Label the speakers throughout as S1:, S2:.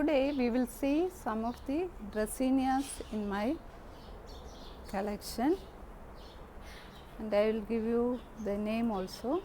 S1: Today we will see some of the Dracenias in my collection, and I will give you the name also.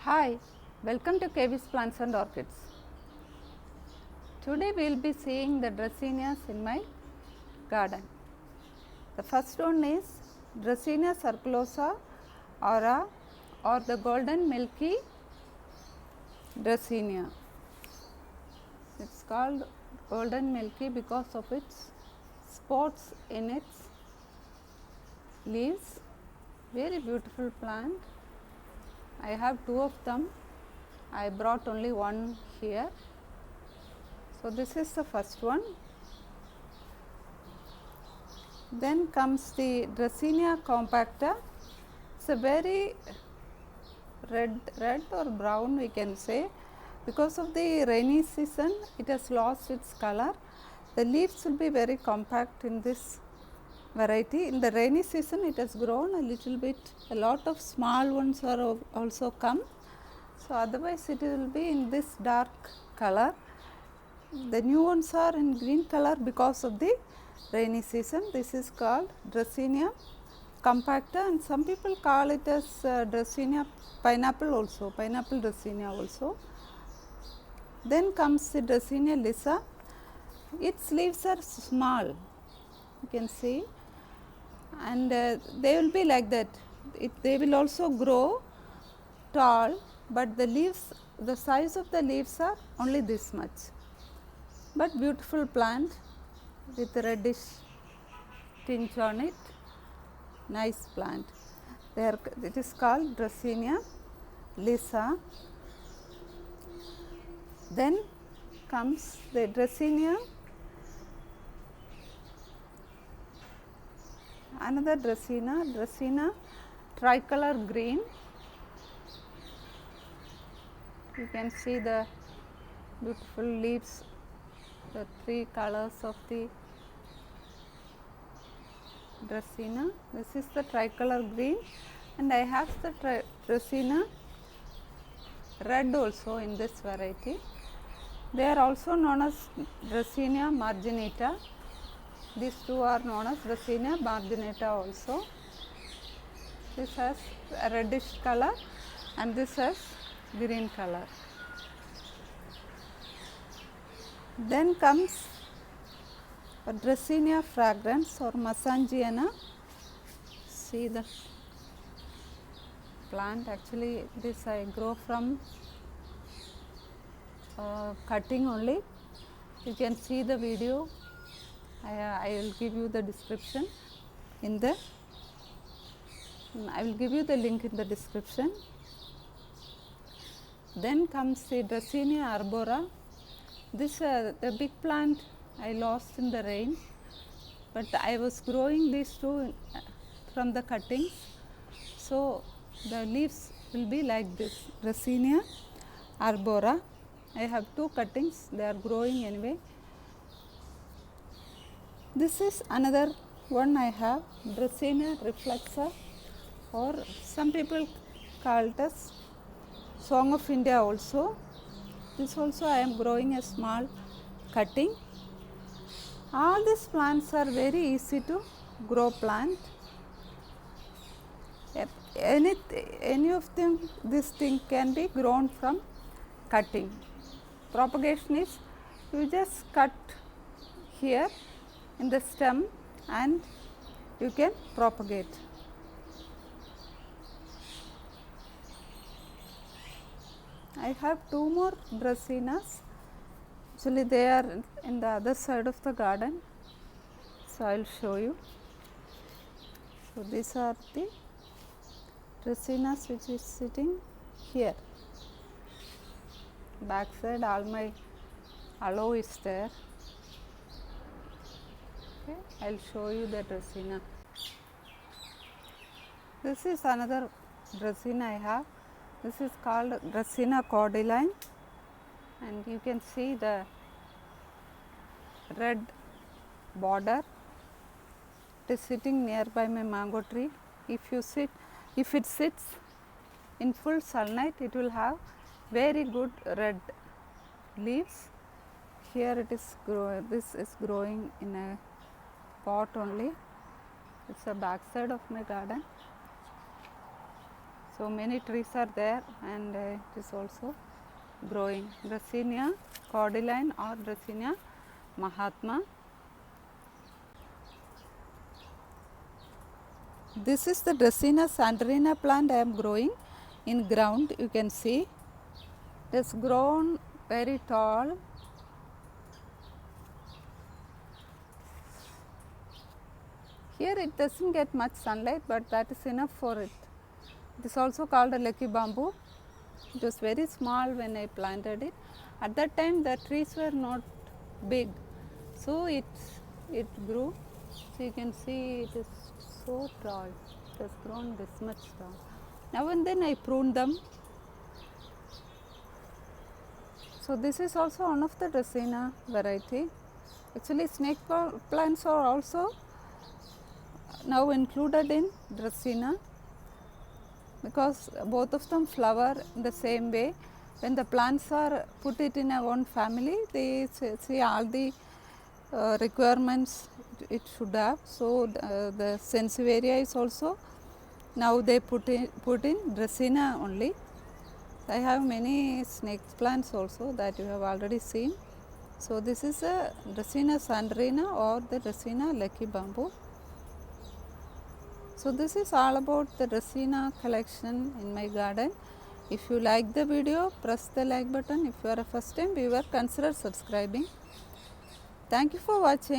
S1: Hi, welcome to KV's Plants and Orchids. Today we will be seeing the Dracenias in my garden. The first one is Dracenia circulosa aura or the golden milky Dracenia. It is called golden milky because of its spots in its leaves. Very beautiful plant. I have two of them. I brought only one here. So, this is the first one. Then comes the Dracenia compacta. It is a very red or brown we can say. Because of the rainy season, it has lost its color. The leaves will be very compact in this variety. In the rainy season, it has grown a little bit. A lot of small ones are also come. So, otherwise it will be in this dark color. The new ones are in green color because of the rainy season. This is called Dracenia compacta, and some people call it as Dracenia pineapple also, pineapple Dracenia also. Then comes the Dracenia lissa. Its leaves are small, you can see, and they will be like that. They will also grow tall, but the leaves, the size of the leaves are only this much, but beautiful plant with reddish tinge on it, nice plant. It is called Dracenia lissa. Then comes the Dracenia, another Dracenia tricolor green. You can see the beautiful leaves, the three colors of the Dracenia. This is the tricolor green, and I have the Dracenia red also in this variety. They are also known as Dracenia marginata. These two are known as Dracenia marginata also. This has a reddish color and this has green color. Then comes Dracenia fragrans or Massangiana. See the plant, actually this I grow from cutting only. You can see the video. I will give you the description in the, I will give you the link in the description. Then comes the Dracenia arbora. This the big plant I lost in the rain, but I was growing these two from the cuttings. So, the leaves will be like this, Dracenia arbora. I have two cuttings, they are growing anyway. This is another one I have, Dracenia reflexa, or some people call it as Song of India also. This also I am growing a small cutting. All these plants are very easy to grow plant. Any of them, this thing can be grown from cutting. Propagation is, you just cut here in the stem and you can propagate. I have two more Dracenias. Actually, they are in the other side of the garden. So, I will show you. So, these are the Dracenias which is sitting here. Back side all my aloe is there. Okay, I'll show you the Dracaena. This is another Dracaena I have. This is called Dracaena cordyline, and you can see the red border. It is sitting nearby my mango tree. If it sits in full sunlight, it will have very good red leaves. Here it is this is growing in a pot only. It's the back side of my garden. So many trees are there, and it is also growing. Dracaena cordyline or Dracaena Mahatma. This is the Dracaena sandrina plant I am growing in ground. You can see it has grown very tall. Here it doesn't get much sunlight, but that is enough for it. It is also called a lucky bamboo. It was very small when I planted it. At that time the trees were not big, so it grew. So you can see it is so tall. It has grown this much tall. Now and then I prune them. So this is also one of the Dracaena variety. Actually snake plants are also now included in Dracaena, because both of them flower in the same way. When the plants are put it in a one family, they see all the requirements it should have. So the sensivaria is also now they put in Dracaena only. I have many snake plants also that you have already seen. So this is a Dracaena sandrina or the Dracaena lucky bamboo. So this is all about the Dracaena collection in my garden. If you like the video, press the like button. If you are a first time viewer, consider subscribing. Thank you for watching.